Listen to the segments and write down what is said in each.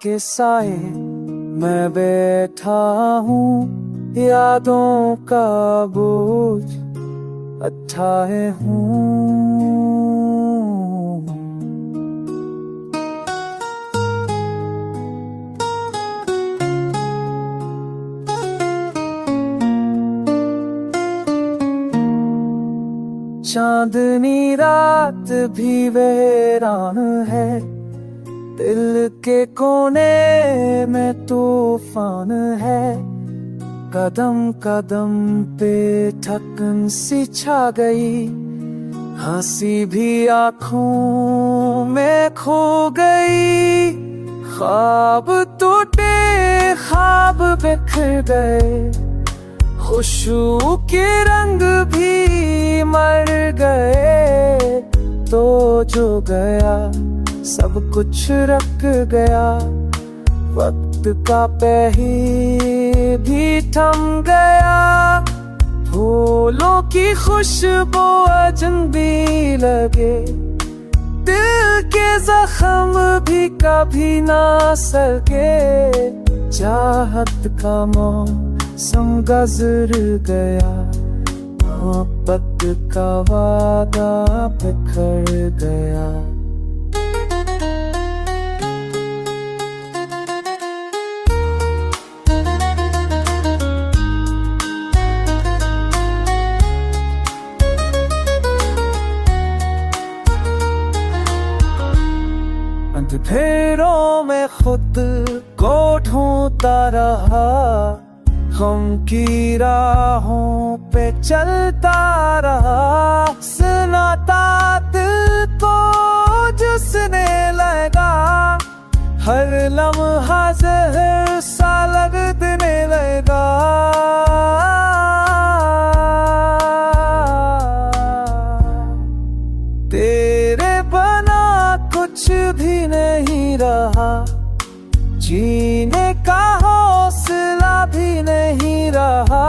के साए मैं बैठा हूँ, यादों का बोझ उठाए हूँ। चांदनी रात भी वीरान है, दिल के कोने में तूफान है। कदम कदम पे थकन सी छा गई, हंसी भी आँखों में खो गई। ख्वाब टूटे ख्वाब बिखर गए, खुशबू के रंग भी मर गए। तो जो गया सब कुछ रख गया, वक्त का पहिया भी थम गया। फूलों की खुशबू अजनबी लगे, दिल के जख्म भी कभी ना सके। चाहत का मौसम गुजर गया, मोहब्बत का वादा बिखर गया। अंधेरों में खुद को ढूंढता रहा, गम की राहों पे चलता रहा। सुनाता दिल को जिसने लगा, हर लम्हा जहर सा लगने लगा। तेरे बना कुछ भी नहीं रहा, जीने का हौसला भी नहीं रहा।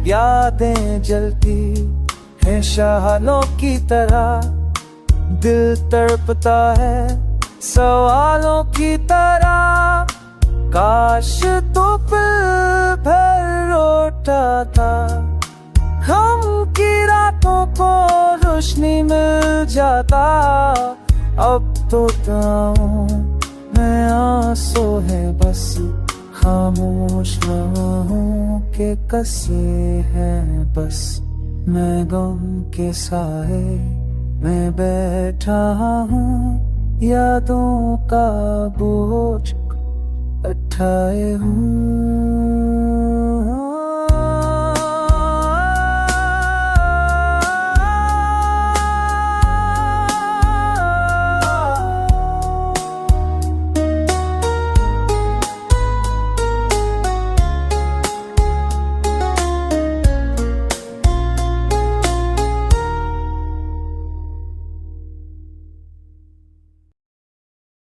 यादें जलती हैं शहलों की तरह, दिल तड़पता है सवालों की तरह। काश तो पल भर रोता था, हम की रातों को रोशनी मिल जाता। अब तो मैं आंसू है बस, खामोश राहों के कसे हैं बस। मैं गम के साए मैं बैठा हूँ, यादों का बोझ उठाए हूँ।